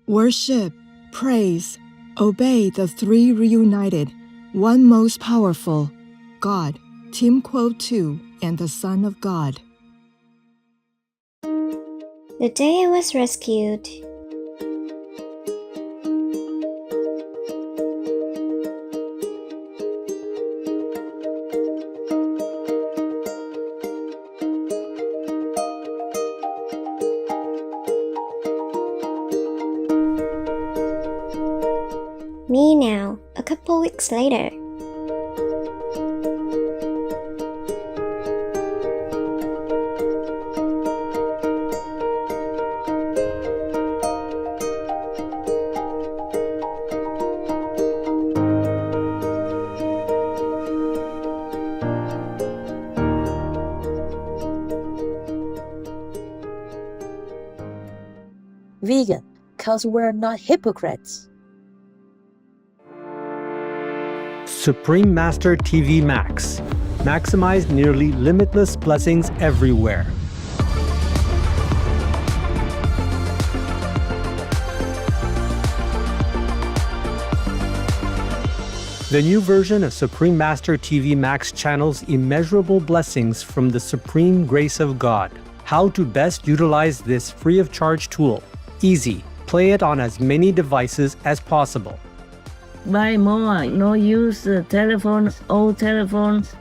Worship, praise, obey the three reunited, one most powerful, God, Team Quo 2, and the Son of God. The day I was rescued. Me now, a couple weeks later. Vegan, cause we're not hypocrites. Supreme Master TV Max. Maximize nearly limitless blessings everywhere. The new version of Supreme Master TV Max channels immeasurable blessings from the supreme grace of God. How to best utilize this free of charge tool. Easy. Play it on as many devices as possible. Buy more, no use telephones, old tablets,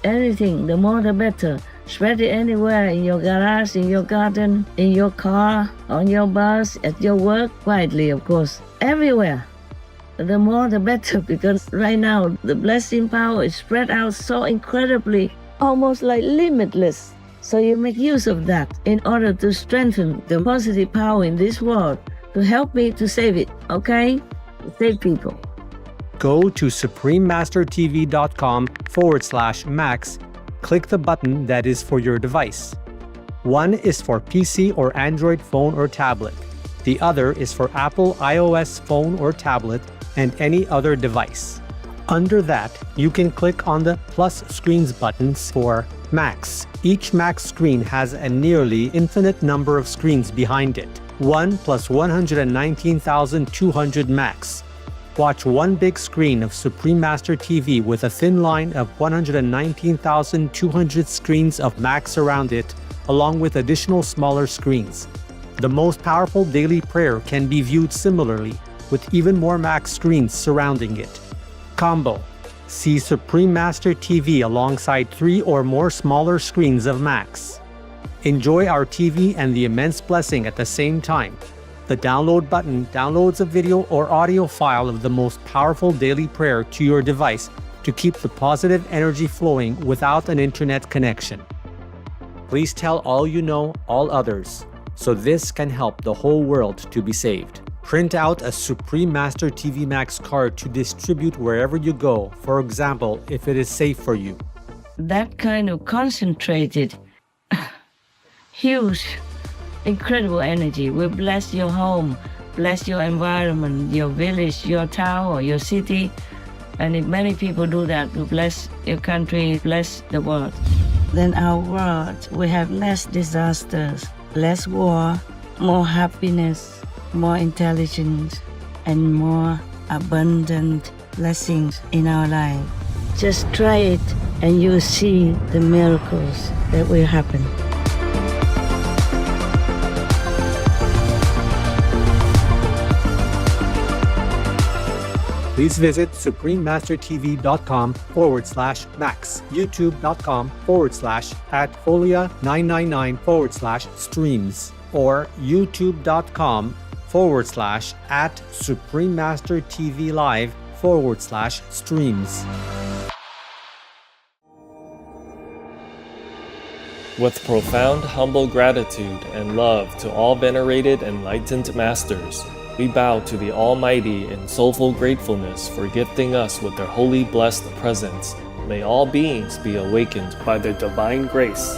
anything, the more the better. Spread it anywhere, in your garage, in your garden, in your car, on your bus, at your work, quietly of course, everywhere. The more the better, because right now the blessing power is spread out so incredibly, almost like limitless. So you make use of that in order to strengthen the positive power in this world, to help me to save it, okay? Save people. Go to suprememastertv.com/max. Click the button that is for your device. One is for PC or Android phone or tablet. The other is for Apple iOS phone or tablet and any other device. Under that, you can click on the plus screens buttons for Max. Each Max screen has a nearly infinite number of screens behind it. 1 plus 119,200 Max. Watch one big screen of Supreme Master TV with a thin line of 119,200 screens of Max around it, along with additional smaller screens. The most powerful daily prayer can be viewed similarly, with even more Max screens surrounding it. Combo. See Supreme Master TV alongside 3 or more smaller screens of Max. Enjoy our TV and the immense blessing at the same time. The download button downloads a video or audio file of the most powerful daily prayer to your device to keep the positive energy flowing without an internet connection. Please tell all you know, all others, so this can help the whole world to be saved. Print out a Supreme Master TV Max card to distribute wherever you go, for example, if it is safe for you. That kind of concentrated, huge, incredible energy will bless your home, bless your environment, your village, your town, or your city. And if many people do that, to bless your country, bless the world, then our world will have less disasters, less war, more happiness, more intelligence, and more abundant blessings in our life. Just try it and you'll see the miracles that will happen. Please visit suprememastertv.com/max, youtube.com/@folia999/streams, or youtube.com/@suprememastertvlive/streams. With profound humble gratitude and love to all venerated enlightened masters, we bow to the Almighty in soulful gratefulness for gifting us with their holy blessed presence. May all beings be awakened by their divine grace.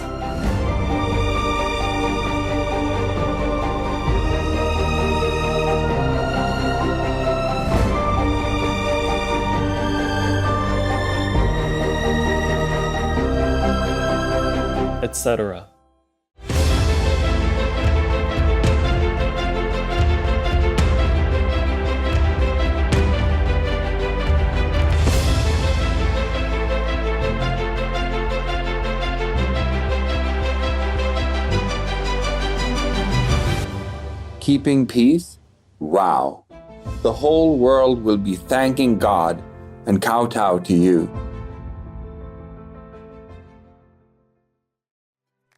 Etc. keeping peace? Wow! The whole world will be thanking God and kowtow to you.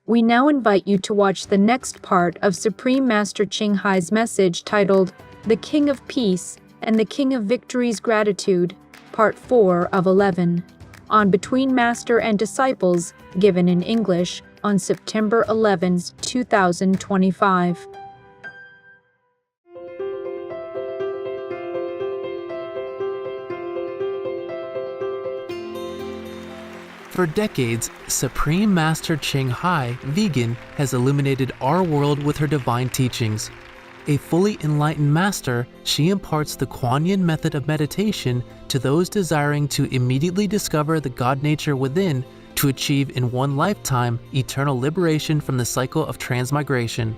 We now invite you to watch the next part of Supreme Master Ching Hai's message titled The King of Peace and the King of Victory's Gratitude, Part 4 of 11, on Between Master and Disciples, given in English on September 11, 2025. For decades, Supreme Master Ching Hai, vegan, has illuminated our world with her divine teachings. A fully enlightened master, she imparts the Kuan Yin method of meditation to those desiring to immediately discover the God nature within to achieve in one lifetime eternal liberation from the cycle of transmigration.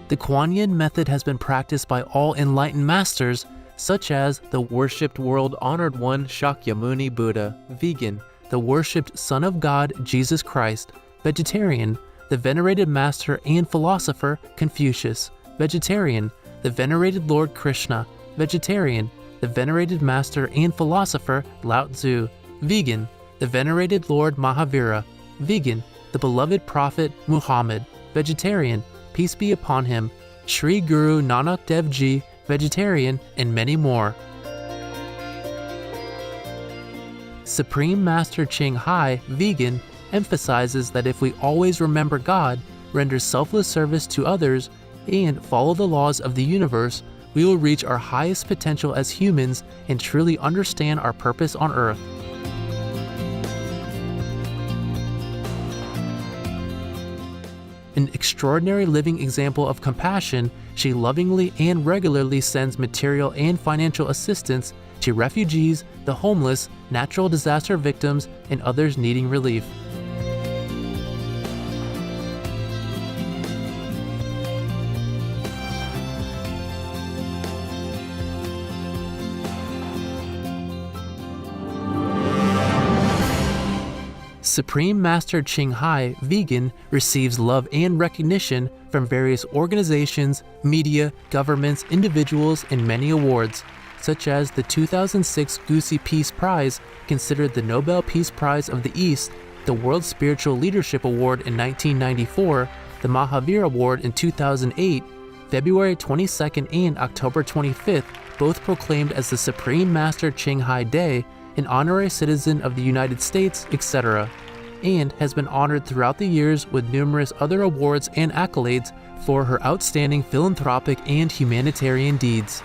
The Kuan Yin method has been practiced by all enlightened masters, such as the worshipped world-honored one Shakyamuni Buddha, vegan, the worshipped Son of God Jesus Christ, vegetarian, the venerated master and philosopher Confucius, vegetarian, the venerated Lord Krishna, vegetarian, the venerated master and philosopher Lao Tzu, vegan, the venerated Lord Mahavira, vegan, the beloved prophet Muhammad, vegetarian, peace be upon him, Sri Guru Nanak Dev Ji, vegetarian, and many more. Supreme Master Ching Hai, vegan, emphasizes that if we always remember God, render selfless service to others, and follow the laws of the universe, we will reach our highest potential as humans and truly understand our purpose on Earth. An extraordinary living example of compassion, she lovingly and regularly sends material and financial assistance to refugees, the homeless, natural disaster victims, and others needing relief. Supreme Master Ching Hai, vegan, receives love and recognition from various organizations, media, governments, individuals, and many awards, such as the 2006 Gusi Peace Prize, considered the Nobel Peace Prize of the East, the World Spiritual Leadership Award in 1994, the Mahavir Award in 2008, February 22nd and October 25th, both proclaimed as the Supreme Master Ching Hai Day, an honorary citizen of the United States, etc., and has been honored throughout the years with numerous other awards and accolades for her outstanding philanthropic and humanitarian deeds.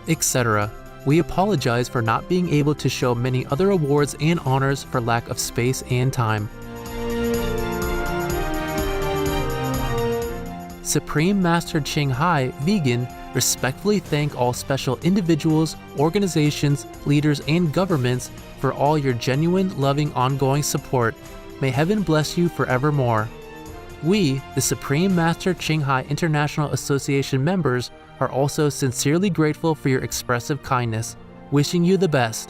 etc. We apologize for not being able to show many other awards and honors for lack of space and time. Supreme Master Ching Hai, Vegan, respectfully thank all special individuals, organizations, leaders, and governments for all your genuine, loving, ongoing support. May heaven bless you forevermore. We, the Supreme Master Ching Hai International Association members, are also sincerely grateful for your expressive kindness. Wishing you the best.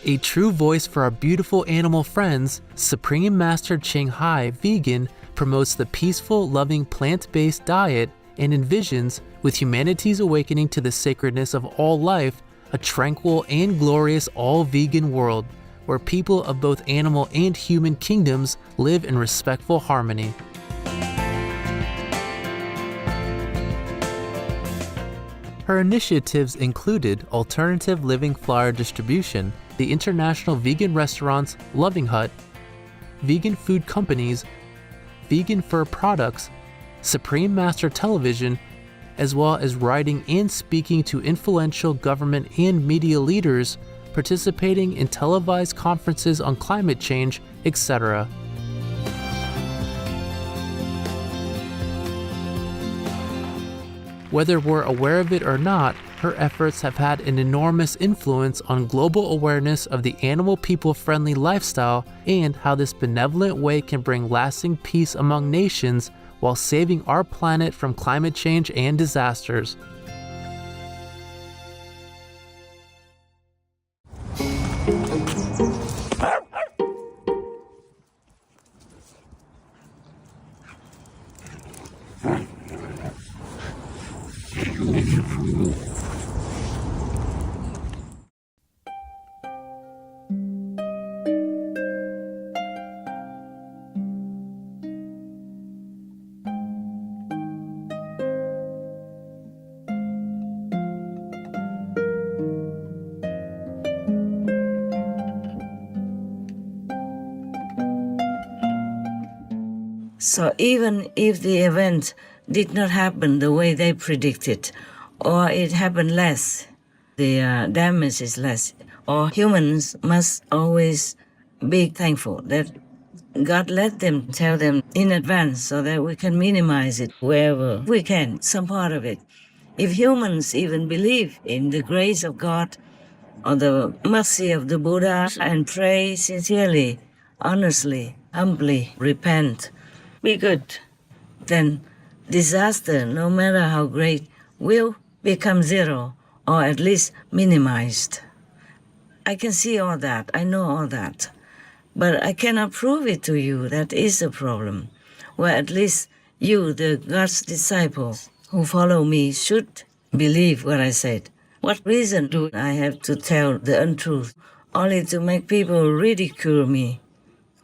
A true voice for our beautiful animal friends, Supreme Master Ching Hai, Vegan, promotes the peaceful, loving, plant-based diet and envisions, with humanity's awakening to the sacredness of all life, a tranquil and glorious all-vegan world, where people of both animal and human kingdoms live in respectful harmony. Her initiatives included alternative living flyer distribution, the international vegan restaurants Loving Hut, vegan food companies, vegan fur products, Supreme Master Television, as well as writing and speaking to influential government and media leaders, participating in televised conferences on climate change, etc. Whether we're aware of it or not, her efforts have had an enormous influence on global awareness of the animal people-friendly lifestyle and how this benevolent way can bring lasting peace among nations while saving our planet from climate change and disasters. So even if the event did not happen the way they predicted, or it happened less, the damage is less, or humans must always be thankful that God let them tell them in advance so that we can minimize it wherever we can, some part of it. If humans even believe in the grace of God or the mercy of the Buddha and pray sincerely, honestly, humbly, repent, be good, then disaster, no matter how great, will become zero or at least minimized. I can see all that, I know all that, but I cannot prove it to you. That is the problem. Well, at least you, the God's disciples who follow me, should believe what I said. What reason do I have to tell the untruth? Only to make people ridicule me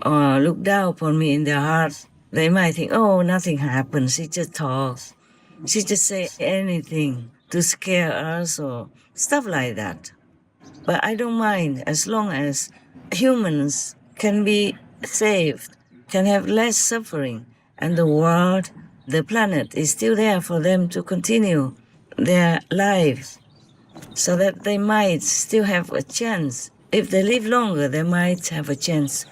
or look down upon me in their hearts. They might think, oh, nothing happens, she just talks. She just say anything to scare us or stuff like that. But I don't mind as long as humans can be saved, can have less suffering, and the world, the planet is still there for them to continue their lives so that they might still have a chance. If they live longer, they might have a chance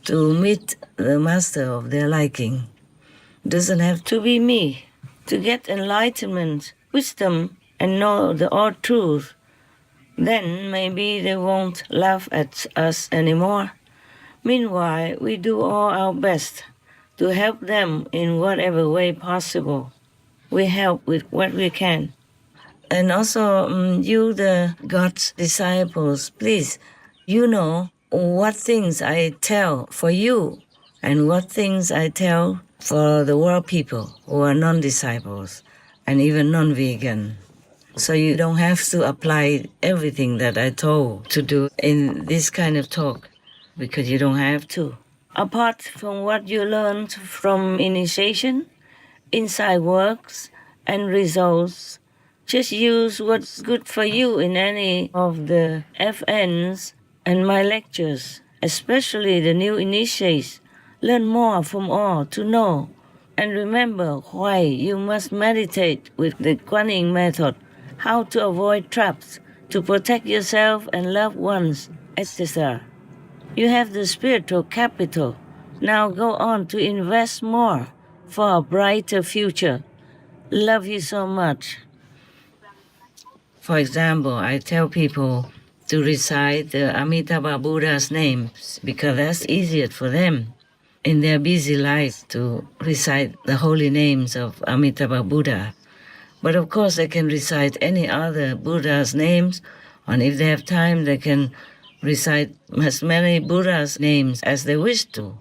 to meet the master of their liking. Doesn't have to be me. To get enlightenment, wisdom, and know the all truth, then maybe they won't laugh at us anymore. Meanwhile, we do all our best to help them in whatever way possible. We help with what we can. And also, you, the God's disciples, please, you know what things I tell for you and what things I tell for the world people who are non-disciples and even non-vegan. So you don't have to apply everything that I told to do in this kind of talk, because you don't have to. Apart from what you learned from initiation, inside works, and results, just use what's good for you in any of the FNs and my lectures, especially the new initiates. Learn more from all to know And remember why you must meditate with the Guanyin method, how to avoid traps, to protect yourself and loved ones, etc. You have the spiritual capital. Now go on to invest more for a brighter future. Love you so much. For example, I tell people to recite the Amitabha Buddha's names because that's easier for them in their busy life to recite the holy names of Amitabha Buddha. But of course, they can recite any other Buddha's names, and if they have time, they can recite as many Buddha's names as they wish to.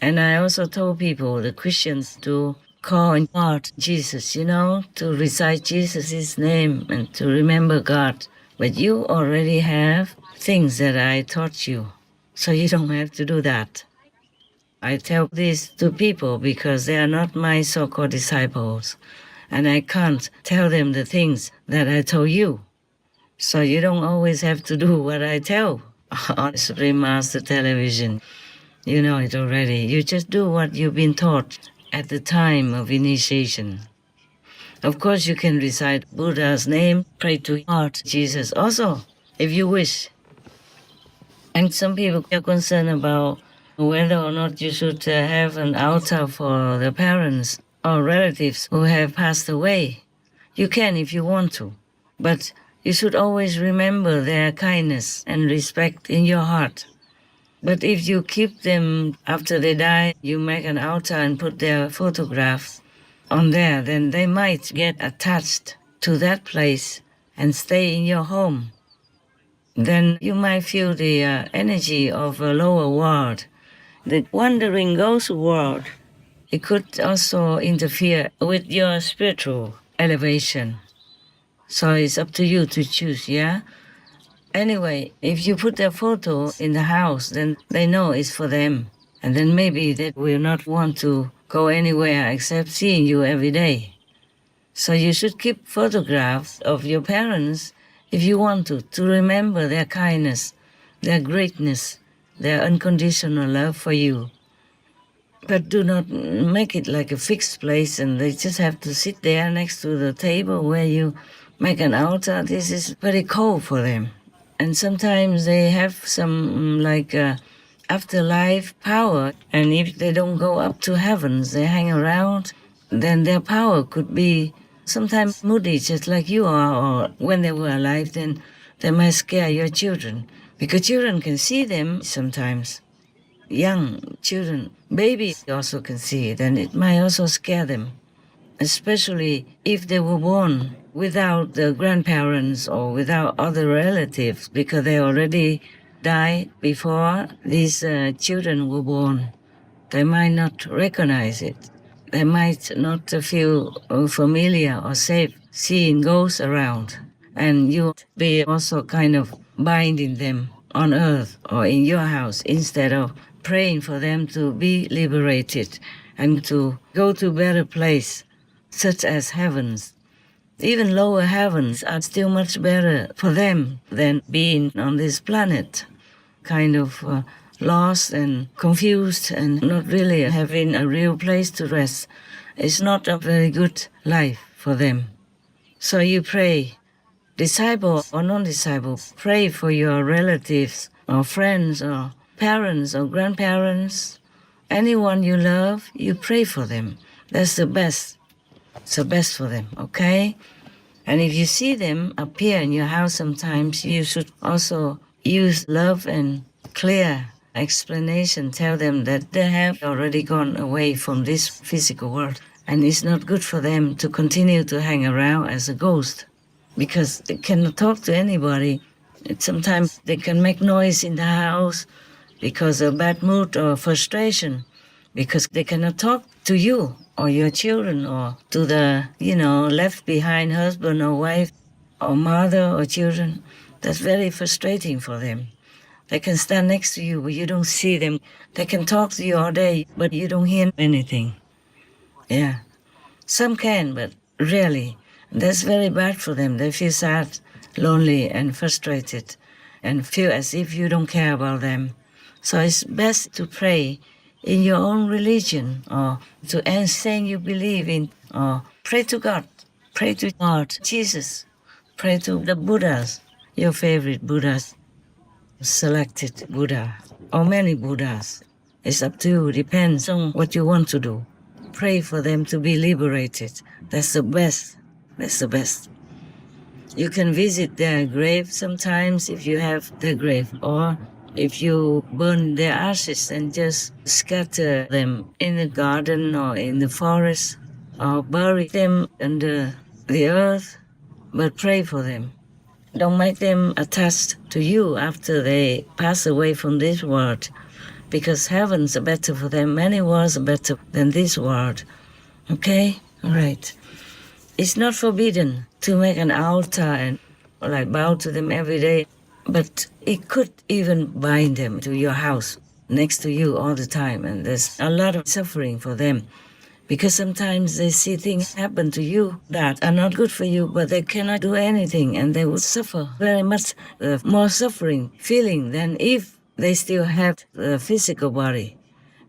And I also told people, the Christians, to call on God Jesus, to recite Jesus' name and to remember God. But you already have things that I taught you, so you don't have to do that. I tell this to people because they are not my so-called disciples, and I can't tell them the things that I told you. So you don't always have to do what I tell on Supreme Master Television. You know it already. You just do what you've been taught at the time of initiation. Of course, you can recite Buddha's name, pray to God, Jesus also, if you wish. And some people are concerned about whether or not you should have an altar for the parents or relatives who have passed away. You can if you want to, but you should always remember their kindness and respect in your heart. But if you keep them after they die, you make an altar and put their photographs on there, then they might get attached to that place and stay in your home. Then you might feel the energy of a lower world, the wandering ghost world. It could also interfere with your spiritual elevation. So it's up to you to choose, yeah? Anyway, if you put their photo in the house, then they know it's for them. And then maybe they will not want to go anywhere except seeing you every day. So you should keep photographs of your parents if you want to remember their kindness, their greatness, their unconditional love for you. But do not make it like a fixed place and they just have to sit there next to the table where you make an altar. This is very cold for them. And sometimes they have some afterlife power. And if they don't go up to heavens, they hang around, then their power could be sometimes moody, just like you are, or when they were alive, then they might scare your children. Because children can see them sometimes. Young children, babies also can see it, and it might also scare them, especially if they were born without the grandparents or without other relatives, because they already died before these children were born. They might not recognize it. They might not feel familiar or safe seeing ghosts around. And you'll be also kind of binding them on earth or in your house instead of praying for them to be liberated and to go to a better place, such as heavens. Even lower heavens are still much better for them than being on this planet, kind of lost and confused and not really having a real place to rest. It's not a very good life for them. So you pray, disciple or non-disciple, pray for your relatives or friends or parents or grandparents, anyone you love, you pray for them. That's the best. It's the best for them, okay? And if you see them appear in your house sometimes, you should also use love and clear explanation. Tell them that they have already gone away from this physical world. And it's not good for them to continue to hang around as a ghost because they cannot talk to anybody. Sometimes they can make noise in the house because of bad mood or frustration, because they cannot talk to you or your children or to the, left behind husband or wife or mother or children. That's very frustrating for them. They can stand next to you, but you don't see them. They can talk to you all day, but you don't hear anything. Yeah. Some can, but rarely. That's very bad for them. They feel sad, lonely, and frustrated, and feel as if you don't care about them. So it's best to pray in your own religion, or to anything you believe in, or pray to God, pray to God, Jesus, pray to the Buddhas, your favorite Buddhas, selected Buddha, or many Buddhas. It's up to you, depends on what you want to do. Pray for them to be liberated. That's the best. That's the best. You can visit their grave sometimes if you have their grave, or if you burn their ashes and just scatter them in the garden or in the forest, or bury them under the earth, but pray for them. Don't make them attached to you after they pass away from this world, because heaven's better for them. Many worlds are better than this world. Okay? All right. It's not forbidden to make an altar and bow to them every day, but it could even bind them to your house next to you all the time, and there's a lot of suffering for them. Because sometimes they see things happen to you that are not good for you, but they cannot do anything, and they will suffer very much more suffering feeling than if they still have the physical body.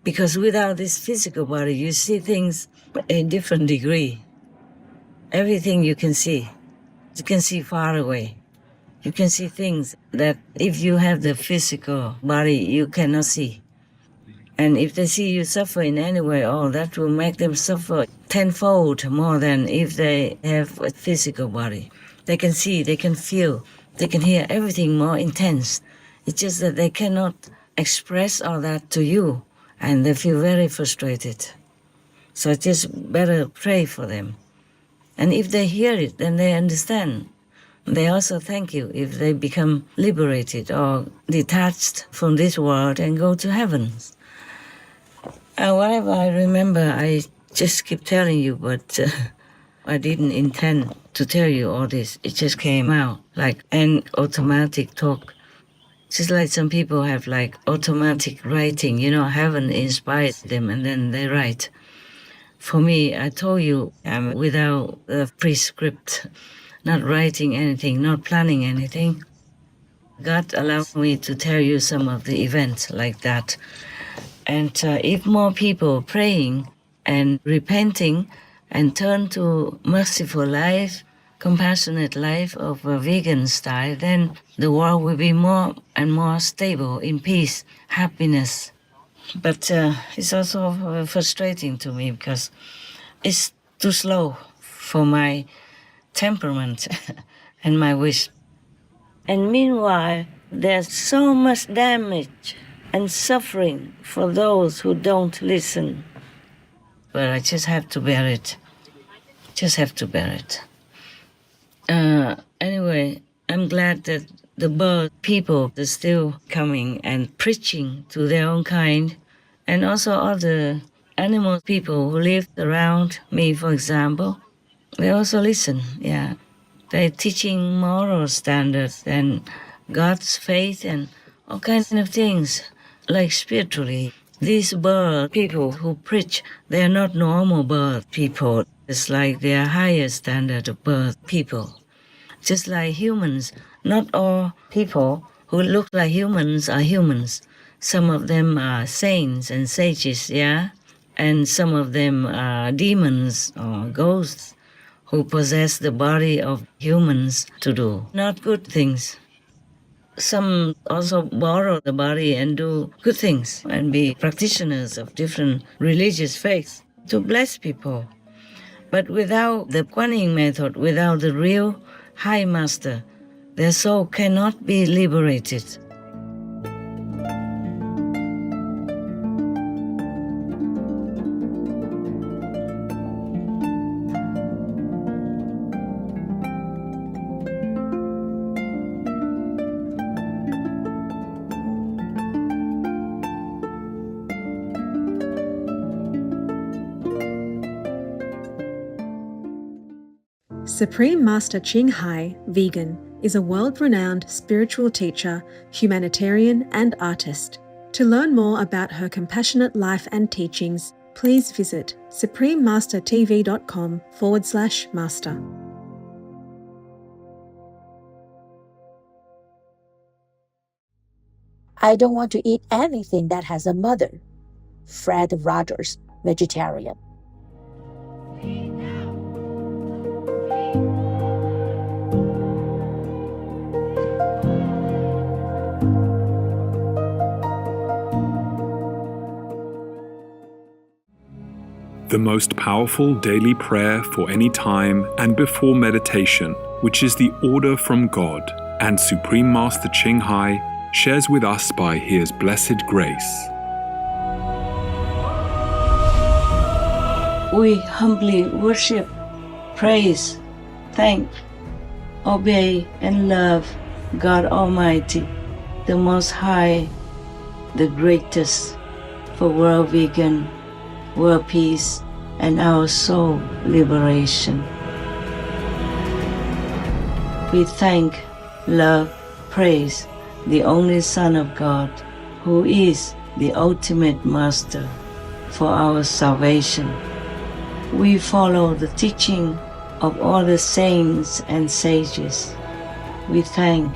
Because without this physical body, you see things in different degree. Everything you can see far away. You can see things that if you have the physical body, you cannot see. And if they see you suffer in any way, that will make them suffer tenfold more than if they have a physical body. They can see, they can feel, they can hear everything more intense. It's just that they cannot express all that to you, and they feel very frustrated. So just better pray for them. And if they hear it, then they understand. They also thank you if they become liberated or detached from this world and go to heaven. Whatever I remember, I just keep telling you, but I didn't intend to tell you all this. It just came out like an automatic talk. Just like some people have like automatic writing, heaven inspires them and then they write. For me, I told you I'm without a prescript, not writing anything, not planning anything. God allowed me to tell you some of the events like that. And if more people praying and repenting and turn to merciful life, compassionate life of a vegan style, then the world will be more and more stable, in peace, happiness. But it's also frustrating to me because it's too slow for my temperament and my wish. And meanwhile, there's so much damage and suffering for those who don't listen. But I just have to bear it. Just have to bear it. Anyway, I'm glad that the bird people are still coming and preaching to their own kind, and also other animal people who live around me, for example. They also listen, yeah. They're teaching moral standards and God's faith and all kinds of things, like spiritually. These bird people who preach, they are not normal bird people. It's like they are higher standard of bird people. Just like humans, not all people who look like humans are humans. Some of them are saints and sages, yeah? And some of them are demons or ghosts who possess the body of humans to do not good things. Some also borrow the body and do good things and be practitioners of different religious faiths to bless people. But without the Kuan Yin method, without the real High Master, their soul cannot be liberated. Supreme Master Ching Hai, vegan, is a world-renowned spiritual teacher, humanitarian, and artist. To learn more about her compassionate life and teachings, please visit suprememastertv.com/master. I don't want to eat anything that has a mother. Fred Rogers, vegetarian. The most powerful daily prayer for any time and before meditation, which is the order from God, and Supreme Master Ching Hai shares with us by His blessed grace. We humbly worship, praise, thank, obey, and love God Almighty, the Most High, the greatest, for world vegan, world peace, and our soul liberation. We thank, love, praise the only Son of God, who is the ultimate Master for our salvation. We follow the teaching of all the saints and sages. We thank,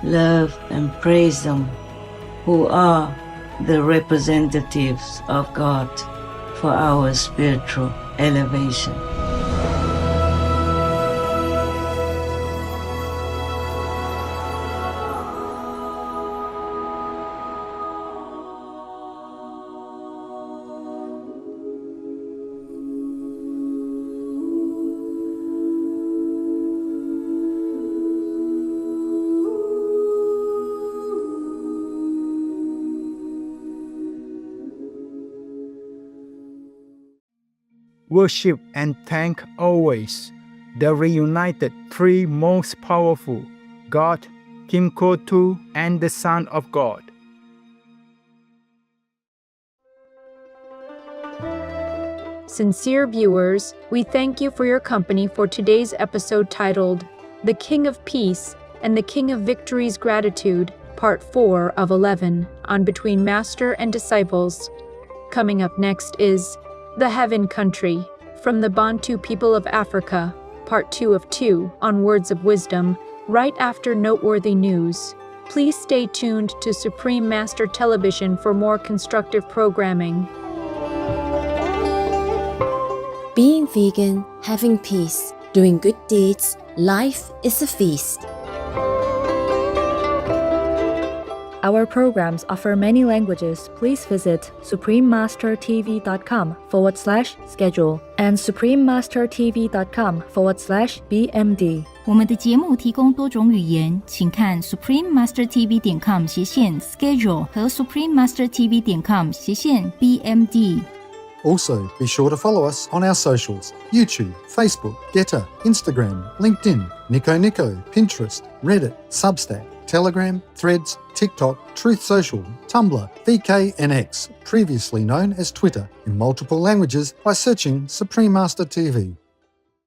love, and praise them, who are the representatives of God for our spiritual elevation. Worship and thank always the reunited three most powerful, God, Kim Ko-tu, and the Son of God. Sincere viewers, we thank you for your company for today's episode titled The King of Peace and the King of Victory's Gratitude, Part 4 of 11, on Between Master and Disciples. Coming up next is The Heaven Country, from the Bantu people of Africa, Part 2 of 2, on Words of Wisdom, right after noteworthy news. Please stay tuned to Supreme Master Television for more constructive programming. Being vegan, having peace, doing good deeds, life is a feast. Our programs offer many languages. Please visit suprememastertv.com/schedule and suprememastertv.com/BMD。我们的节目提供多种语言，请看 suprememastertv.com/schedule 和 suprememastertv.com/BMD。 Also, be sure to follow us on our socials: YouTube, Facebook, Getter, Instagram, LinkedIn, Nico, Pinterest, Reddit, Substack, Telegram, Threads, TikTok, Truth Social, Tumblr, VK, and X, previously known as Twitter, in multiple languages by searching Supreme Master TV.